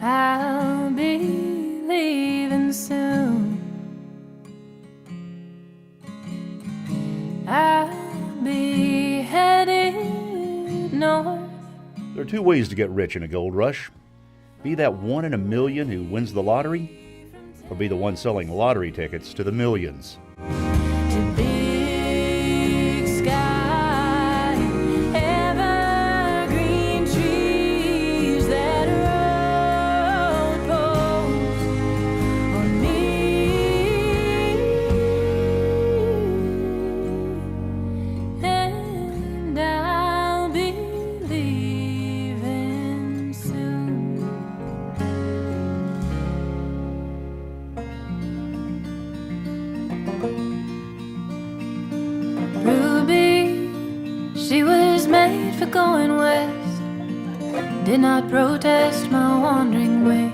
I'll be leaving soon. I'll be headed north. There are two ways to get rich in a gold rush. Be that 1 in a million who wins the lottery, or be the one selling lottery tickets to the millions. To big sky, evergreen trees that road poles on me, and I'll be leaving soon. Ruby, she was made for going west, did not protest my wandering ways.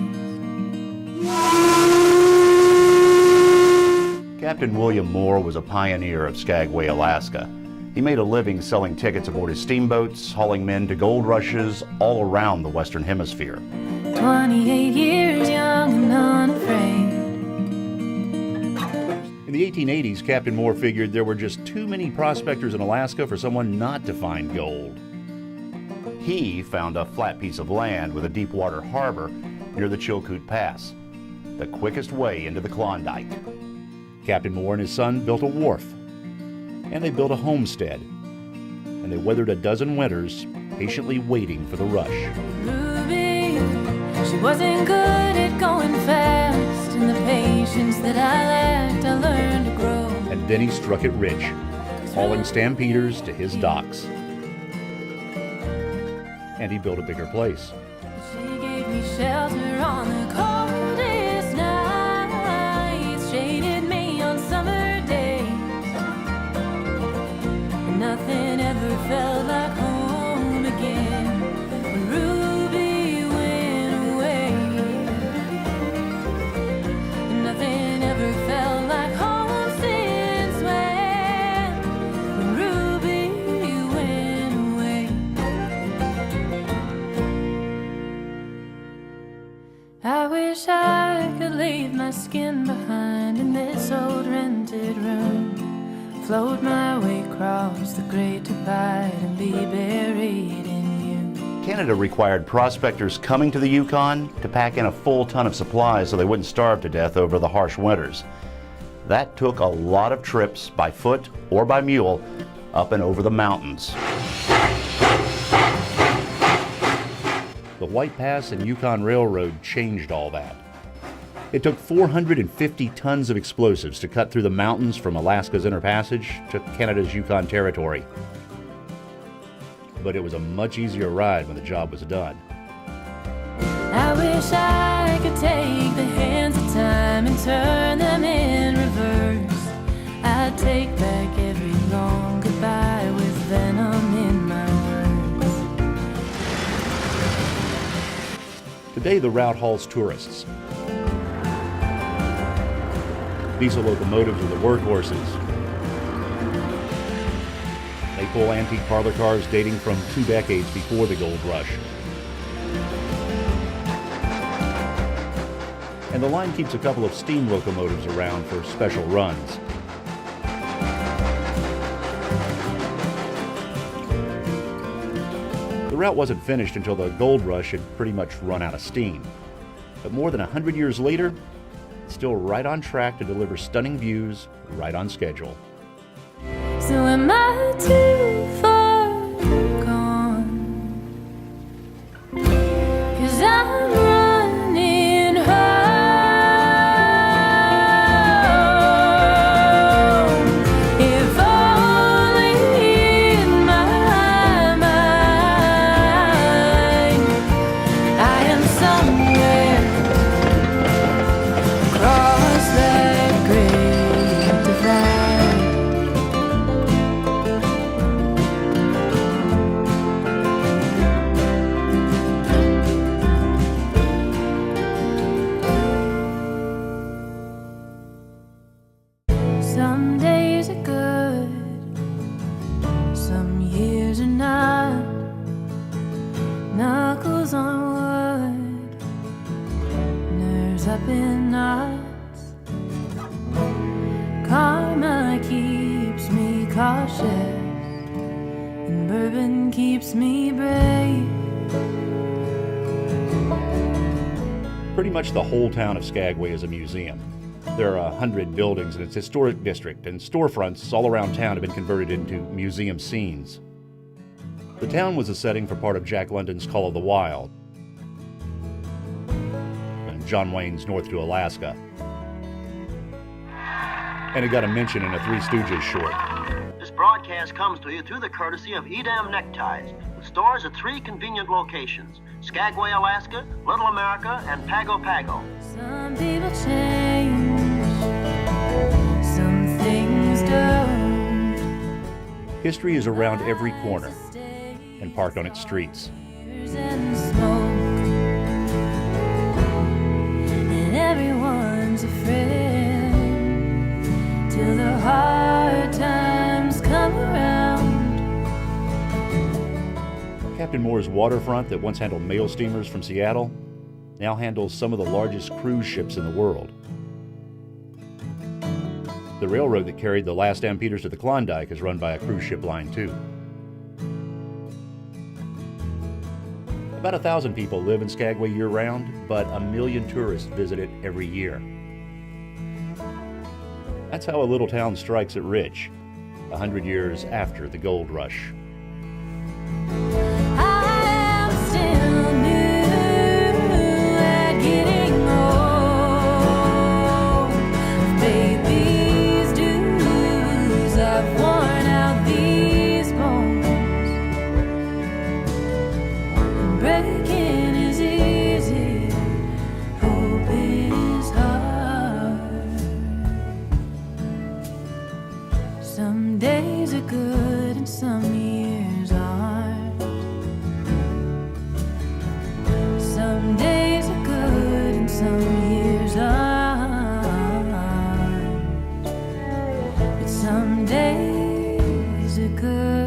Captain William Moore was a pioneer of Skagway, Alaska. He made a living selling tickets aboard his steamboats, hauling men to gold rushes all around the Western Hemisphere. 28 years young and unafraid. In the 1880s, Captain Moore figured there were just too many prospectors in Alaska for someone not to find gold. He found a flat piece of land with a deep water harbor near the Chilkoot Pass, the quickest way into the Klondike. Captain Moore and his son built a wharf, and they built a homestead, and they weathered a dozen winters, patiently waiting for the rush. Ruby, she wasn't good at going fast, and the patience that I lacked, I learned to grow. And then he struck it rich, hauling stampeders to his docks. And he built a bigger place. She gave me shelter on the coldest nights, shaded me on summer days, and nothing ever felt like home again when Ruby went away. And nothing ever felt like home since when Ruby went away. I wish I could leave my skin behind in this old rented room, float my way across the Great Divide and be buried in you. Canada required prospectors coming to the Yukon to pack in a full ton of supplies so they wouldn't starve to death over the harsh winters. That took a lot of trips by foot or by mule up and over the mountains. The White Pass and Yukon Railroad changed all that. It took 450 tons of explosives to cut through the mountains from Alaska's Inner Passage to Canada's Yukon Territory. But it was a much easier ride when the job was done. I wish I could take the hands of time and turn them in reverse. I'd take back every long goodbye with venom in my words. Today the route hauls tourists. Diesel locomotives are the workhorses. They pull antique parlor cars dating from 2 decades before the gold rush. And the line keeps a couple of steam locomotives around for special runs. The route wasn't finished until the gold rush had pretty much run out of steam. But more than 100 years later, it's still right on track to deliver stunning views right on schedule. So am I too far gone? 'Cause I'm running home. If only in my mind I am somewhere across that great divide. chest, and bourbon keeps me brave. Pretty much the whole town of Skagway is a museum. There are 100 buildings in its historic district, and storefronts all around town have been converted into museum scenes. The town was a setting for part of Jack London's Call of the Wild and John Wayne's North to Alaska. And it got a mention in a Three Stooges short. This broadcast comes to you through the courtesy of Edam Neckties, with stores at 3 convenient locations: Skagway, Alaska, Little America, and Pago Pago. Some people change, some things don't. History is around every corner and parked on its streets. And smoke, and everyone's a friend till the hard times come around. Captain Moore's waterfront that once handled mail steamers from Seattle now handles some of the largest cruise ships in the world. The railroad that carried the last stampeders to the Klondike is run by a cruise ship line too. About 1,000 people live in Skagway year-round, but 1 million tourists visit it every year. That's how a little town strikes it rich, 100 years after the Gold Rush. I am still new at getting old. Baby's dues, I've worn out these bones. And breaking is easy, hope is hard. Some days are good and some years aren't. Some days are good and some years aren't. But some days are good.